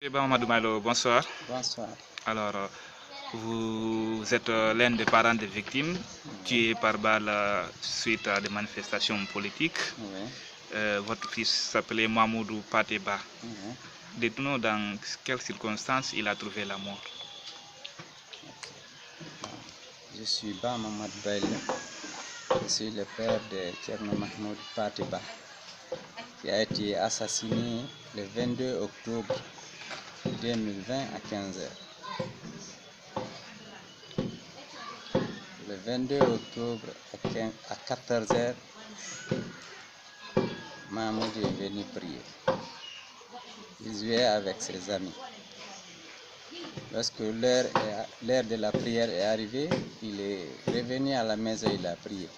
Eh ben, Mamadou Malo, bonsoir. Bonsoir. Alors, vous êtes l'un des parents des victimes tués par balle suite à des manifestations politiques. Oui. Votre fils s'appelait Mahmoudou Pateba. Oui. Dites-nous dans quelles circonstances il a trouvé la mort. Je suis Ba Mamad Baile. Je suis le père de Tcherno Mahmoud Pateba, qui a été assassiné le 22 octobre 2020 à 15h. Le 22 octobre à 14h, Mahmoud est venu prier. Il jouait avec ses amis. Lorsque l'heure de la prière est arrivée, il est revenu à la maison, il a prié.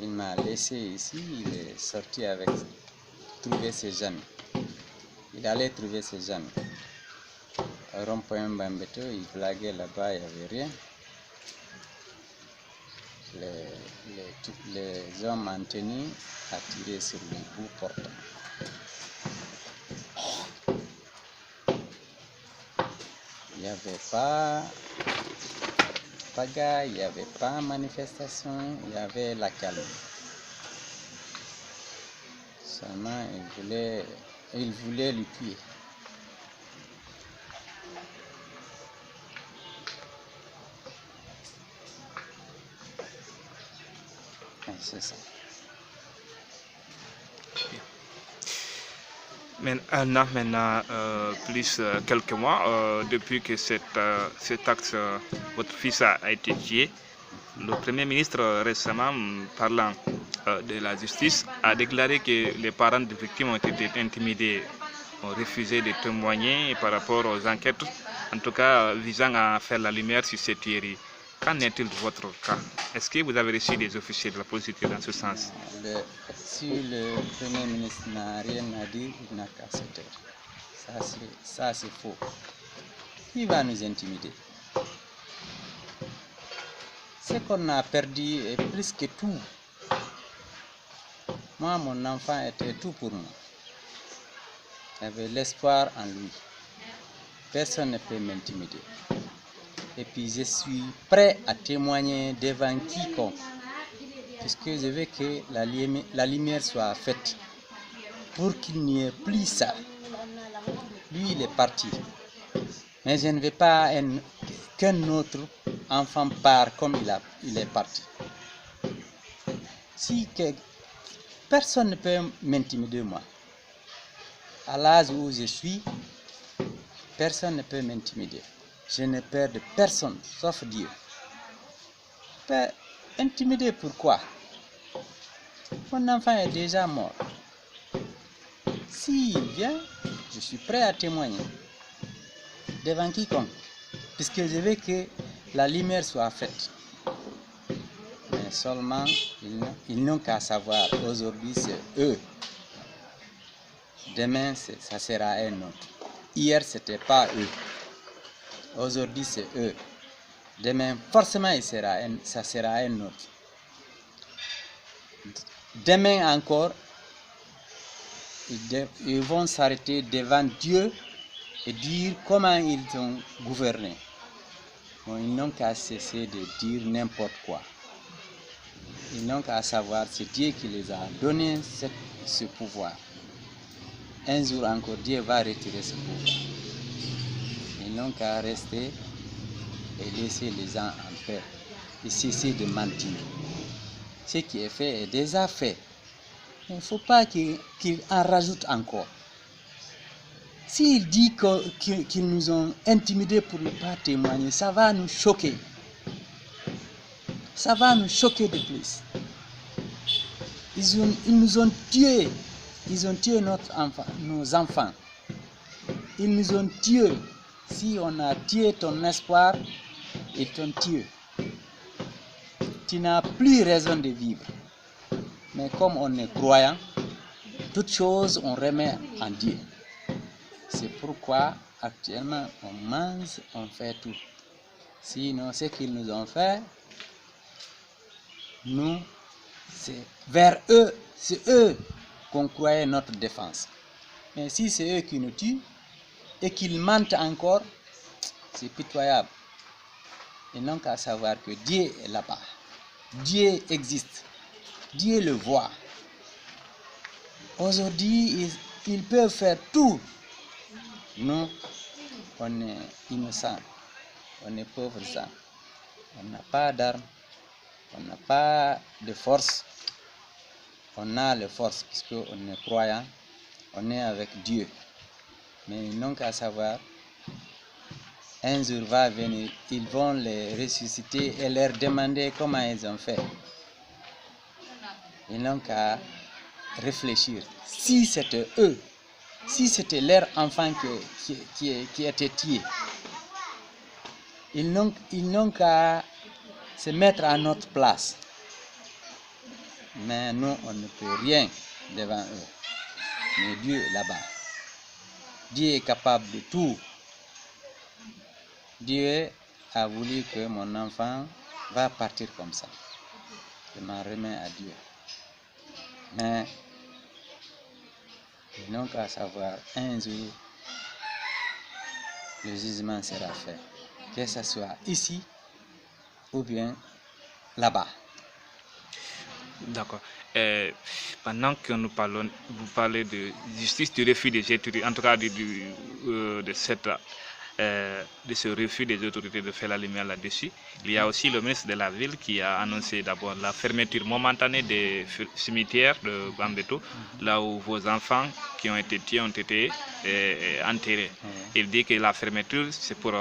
Il m'a laissé ici, il est sorti trouver ses amis. Il allait trouver ses amis. Au rond-point Bambeto, il blaguait là-bas, il n'y avait rien. Les hommes en tenue a tiré sur le bout portant. Il n'y avait pas pagaille, il n'y avait pas manifestation, il y avait la calme. Seulement, il voulait le tuer. C'est ça. Maintenant, plus quelques mois, depuis que cet acte, votre fils a été tué, le Premier ministre récemment, parlant de la justice, a déclaré que les parents des victimes ont été intimidés, ont refusé de témoigner par rapport aux enquêtes, en tout cas visant à faire la lumière sur ces tueries. Qu'en est-il de votre cas? Est-ce que vous avez reçu des officiers de la police dans ce sens? Si le Premier ministre n'a rien à dire, il n'a qu'à se taire. Ça c'est faux. Qui va nous intimider? Ce qu'on a perdu est plus que tout. Moi, mon enfant était tout pour moi. J'avais l'espoir en lui. Personne ne peut m'intimider. Et puis je suis prêt à témoigner devant quiconque. Puisque je veux que la lumière soit faite pour qu'il n'y ait plus ça. Lui, il est parti. Mais je ne veux pas qu'un autre enfant parte comme il est parti. Personne ne peut m'intimider, moi. À l'âge où je suis, personne ne peut m'intimider. Je n'ai peur de personne, sauf Dieu. Intimider pourquoi? Mon enfant est déjà mort. S'il vient, je suis prêt à témoigner. Devant quiconque. Puisque je veux que la lumière soit faite. Mais seulement, ils n'ont qu'à savoir, aujourd'hui c'est eux. Demain, ça sera un autre. Hier, ce n'était pas eux. Aujourd'hui, c'est eux. Demain, forcément, ça sera un autre. Demain encore, ils vont s'arrêter devant Dieu et dire comment ils ont gouverné. Bon, ils n'ont qu'à cesser de dire n'importe quoi. Ils n'ont qu'à savoir, c'est Dieu qui les a donné ce pouvoir. Un jour encore, Dieu va retirer ce pouvoir. Ils n'ont qu'à rester et laisser les gens en paix et cesser de mentir. Ce qui est fait est déjà fait. Il ne faut pas qu'il en rajoute encore. S'il dit qu'ils nous ont intimidés pour ne pas témoigner, ça va nous choquer. Ça va nous choquer de plus. Ils nous ont tués. Ils ont tué nos enfants. Ils nous ont tués. Si on a tué ton espoir, ils t'ont tué. Tu n'as plus raison de vivre. Mais comme on est croyant, toutes choses on remet en Dieu. C'est pourquoi actuellement on mange, on fait tout. Sinon, ce qu'ils nous ont fait, nous, c'est vers eux, c'est eux qu'on croyait notre défense. Mais si c'est eux qui nous tuent et qu'ils mentent encore, c'est pitoyable. Ils n'ont qu'à savoir que Dieu est là-bas. Dieu existe. Dieu le voit. Aujourd'hui, ils peuvent faire tout. Nous, on est innocents. On est pauvres gens. On n'a pas d'armes. On n'a pas de force. On a la force puisqu'on est croyant. On est avec Dieu. Mais ils n'ont qu'à savoir, un jour va venir, ils vont les ressusciter et leur demander comment ils ont fait. Ils n'ont qu'à réfléchir. Si c'était eux, si c'était leur enfant qui était tué, ils n'ont qu'à se mettre à notre place. Mais nous, on ne peut rien devant eux. Mais Dieu est là-bas. Dieu est capable de tout. Dieu a voulu que mon enfant va partir comme ça. Je m'en remets à Dieu. Mais ils n'ont qu'à savoir, un jour, le jugement sera fait. Que ce soit ici ou bien là-bas. D'accord. Pendant que nous parlons, vous parlez de justice du refus des autorités, en tout cas de ce refus des autorités de faire la lumière là-dessus. Il y a aussi le ministre de la Ville qui a annoncé d'abord la fermeture momentanée des cimetières de Bambeto, là où vos enfants qui ont été tués ont été enterrés. Il dit que la fermeture, c'est pour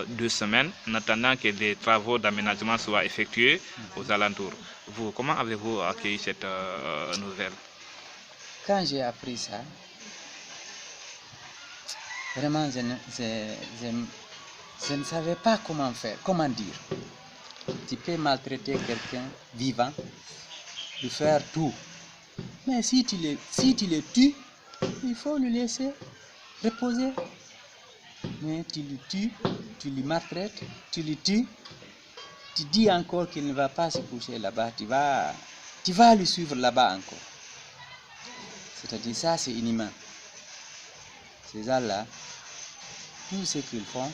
2 semaines, en attendant que des travaux d'aménagement soient effectués aux alentours. Vous, comment avez-vous accueilli cette nouvelle? Quand j'ai appris ça, vraiment, je ne savais pas comment faire, comment dire. Tu peux maltraiter quelqu'un vivant, de faire tout. Mais si tu le tues, il faut le laisser reposer. Mais tu le tues, tu le maltraites, tu le tues. Tu dis encore qu'il ne va pas se coucher là-bas, tu vas le suivre là-bas encore. C'est-à-dire ça, c'est inhumain. Ces gens-là, tout ce qu'ils font,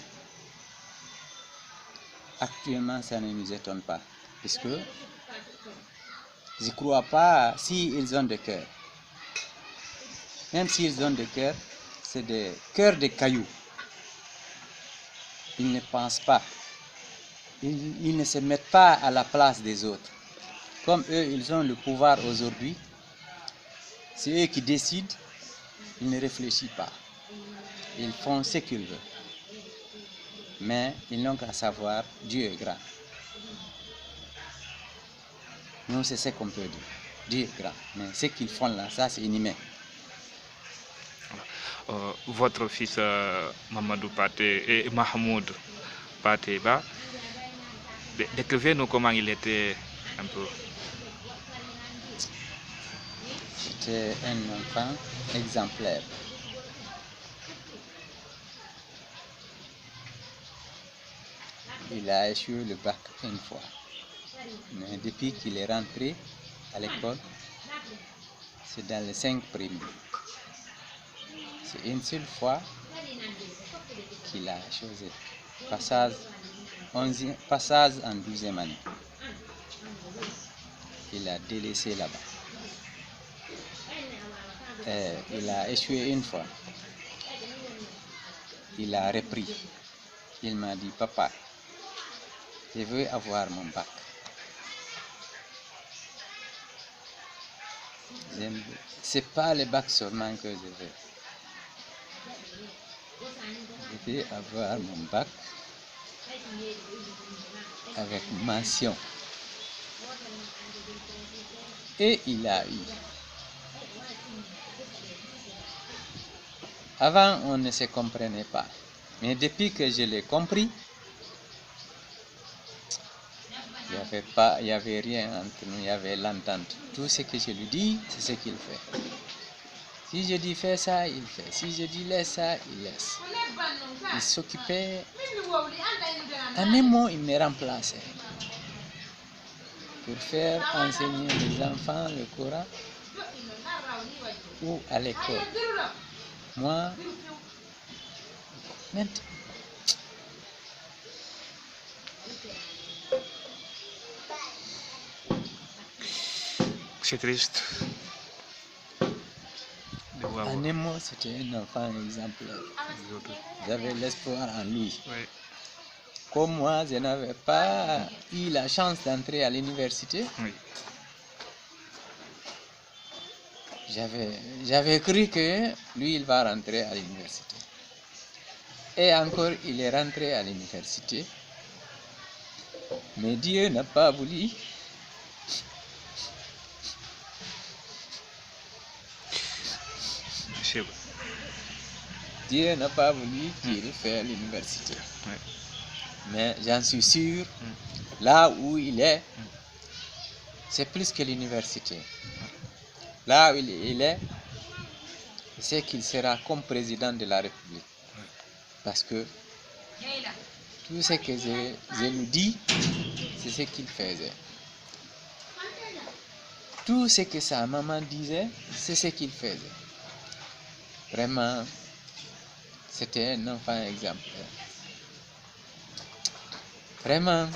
actuellement, ça ne nous étonne pas. Puisque je ne crois pas s'ils ont de cœur. Même s'ils ont de cœur, c'est des cœurs de cailloux. Ils ne pensent pas. Ils ne se mettent pas à la place des autres. Comme eux, ils ont le pouvoir aujourd'hui, c'est eux qui décident, ils ne réfléchissent pas. Ils font ce qu'ils veulent. Mais ils n'ont qu'à savoir, Dieu est grand. Nous, c'est ce qu'on peut dire. Dieu est grand. Mais ce qu'ils font là, ça, c'est inhumain. Votre fils Mamadou Pathé et Mahmoud Pathé-Ba, décrivez-nous comment il était un peu. C'était un enfant exemplaire. Il a échoué le bac une fois. Mais depuis qu'il est rentré à l'école, c'est dans les 5 premiers. C'est une seule fois qu'il a choisi passage en 12e année. Il a délaissé là-bas. Il a échoué une fois. Il a repris. Il m'a dit, papa, je veux avoir mon bac. Ce n'est pas le bac seulement que je veux. Je veux avoir mon bac avec mention. Et il a eu. Avant, on ne se comprenait pas. Mais depuis que je l'ai compris, il n'y avait rien entre nous, il y avait l'entente. Tout ce que je lui dis, c'est ce qu'il fait. Si je dis fais ça, il fait. Si je dis laisse ça, il laisse. Il s'occupait. En un mot, il me remplaçait. Pour faire enseigner les enfants le Coran ou à l'école. Moi, maintenant, C'est triste de voir en un mot, c'était un enfant exemplaire. les autres. J'avais l'espoir en lui. Oui. Comme moi, je n'avais pas eu la chance d'entrer à l'université. Oui. J'avais cru que lui, il va rentrer à l'université. Et encore, il est rentré à l'université. Mais Dieu n'a pas voulu. C'est vrai. Dieu n'a pas voulu qu'il fasse l'université. Oui. Mais j'en suis sûr, là où il est, c'est plus que l'université. Là où il est, c'est qu'il sera comme président de la République. Parce que tout ce que je lui dis, c'est ce qu'il faisait. Tout ce que sa maman disait, c'est ce qu'il faisait. Vraiment, c'était un enfant exemplaire. Vraiment,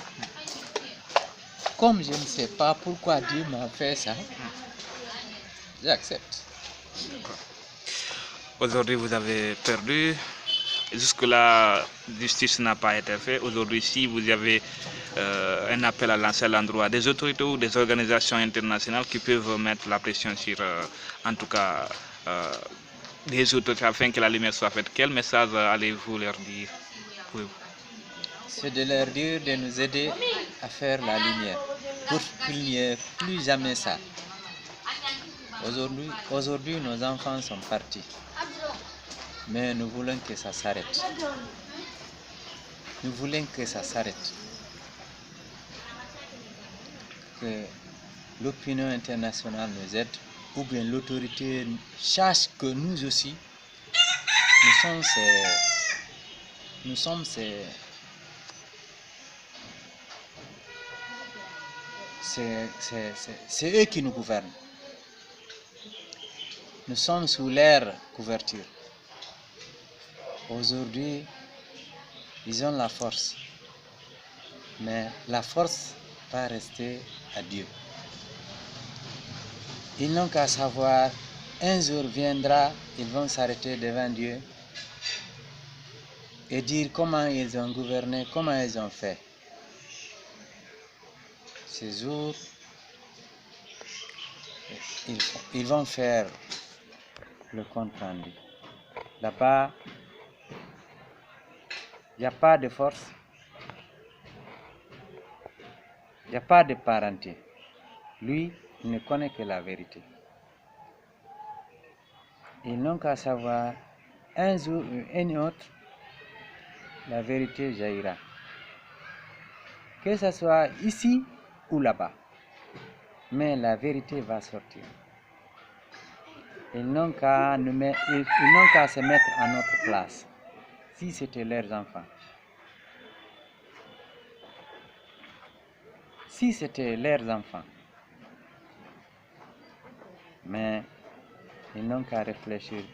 comme je ne sais pas pourquoi Dieu m'a fait ça, j'accepte. Aujourd'hui, vous avez perdu. Jusque-là, justice n'a pas été faite. Aujourd'hui, si vous avez un appel à lancer à l'endroit des autorités ou des organisations internationales qui peuvent mettre la pression sur, en tout cas, les autorités afin que la lumière soit faite, quel message allez-vous leur dire? C'est de leur dire de nous aider à faire la lumière pour qu'il n'y ait plus jamais ça. Aujourd'hui, nos enfants sont partis, mais nous voulons que ça s'arrête. Nous voulons que ça s'arrête. Que l'opinion internationale nous aide, ou bien l'autorité sache que nous aussi, nous sommes c'est eux qui nous gouvernent. Nous sommes sous leur couverture. Aujourd'hui, ils ont la force. Mais la force va rester à Dieu. Ils n'ont qu'à savoir, un jour viendra, ils vont s'arrêter devant Dieu et dire comment ils ont gouverné, comment ils ont fait. Ces jours, ils vont faire le compte rendu. Là-bas, il n'y a pas de force, il n'y a pas de parenté. Lui, il ne connaît que la vérité. Ils n'ont qu'à savoir, un jour ou un autre, la vérité jaillira. Que ce soit ici ou là-bas, mais la vérité va sortir. Ils n'ont qu'à se mettre à notre place, si c'était leurs enfants. Si c'était leurs enfants. Mais ils n'ont qu'à réfléchir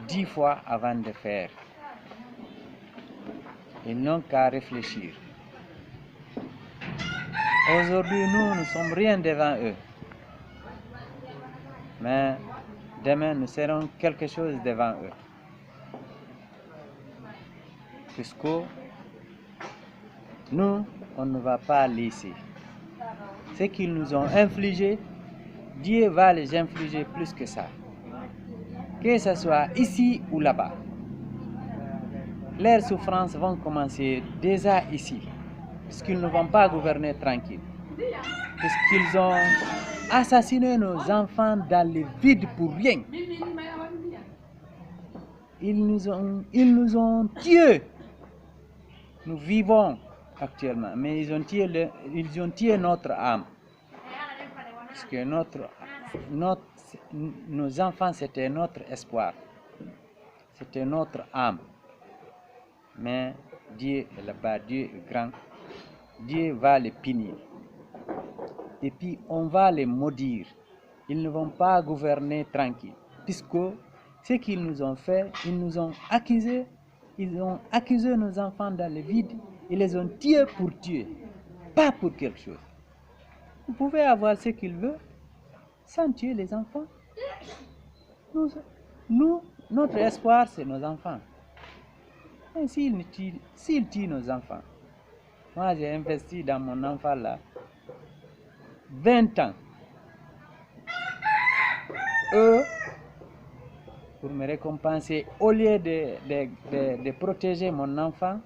10 fois avant de faire. Ils n'ont qu'à réfléchir. Aujourd'hui, nous ne sommes rien devant eux. Mais demain, nous serons quelque chose devant eux. Puisque nous, on ne va pas laisser. Ce qu'ils nous ont infligé, Dieu va les infliger plus que ça. Que ce soit ici ou là-bas. Leurs souffrances vont commencer déjà ici. Puisqu'ils ne vont pas gouverner tranquille. Puisqu'ils ont assassiné nos enfants dans le vide pour rien. Ils nous ont tués. Nous vivons actuellement, mais ils ont tué notre âme. Parce que nos enfants, c'était notre espoir. C'était notre âme. Mais Dieu est là-bas, Dieu est grand. Dieu va les punir. Et puis on va les maudire. Ils ne vont pas gouverner tranquille. Puisque ce qu'ils nous ont fait, ils nous ont accusés, ils ont accusé nos enfants dans le vide, ils les ont tués pour tuer, pas pour quelque chose. Vous pouvez avoir ce qu'ils veulent sans tuer les enfants. Nous, notre espoir, c'est nos enfants. Et s'ils tuent nos enfants, moi j'ai investi dans mon enfant là 20 ans. Eux, pour me récompenser, au lieu de protéger mon enfant,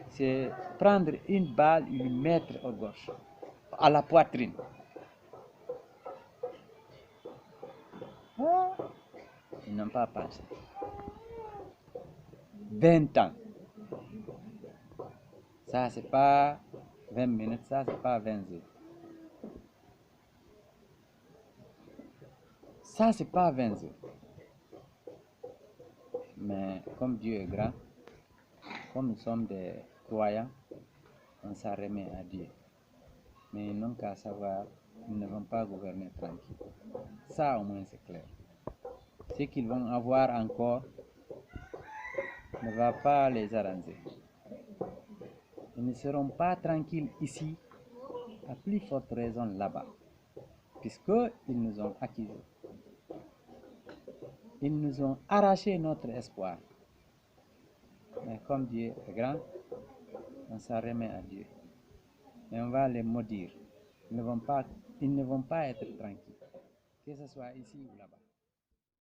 c'est prendre une balle et lui mettre au gauche, à la poitrine. Ah, ils n'ont pas pensé. 20 ans. Ça, c'est pas 20 minutes, ça, c'est pas 20 jours. Ça, c'est pas 20 jours. Mais comme Dieu est grand, comme nous sommes des croyants, on s'en remet à Dieu. Mais ils n'ont qu'à savoir, ils ne vont pas gouverner tranquille. Ça, au moins, c'est clair. Ce qu'ils vont avoir encore ne va pas les arranger. Ils ne seront pas tranquilles ici, à plus forte raison là-bas, puisqu'ils nous ont accusés. Ils nous ont arraché notre espoir. Mais comme Dieu est grand, on s'en remet à Dieu. Et on va les maudire. Ils ne vont pas être tranquilles, que ce soit ici ou là-bas.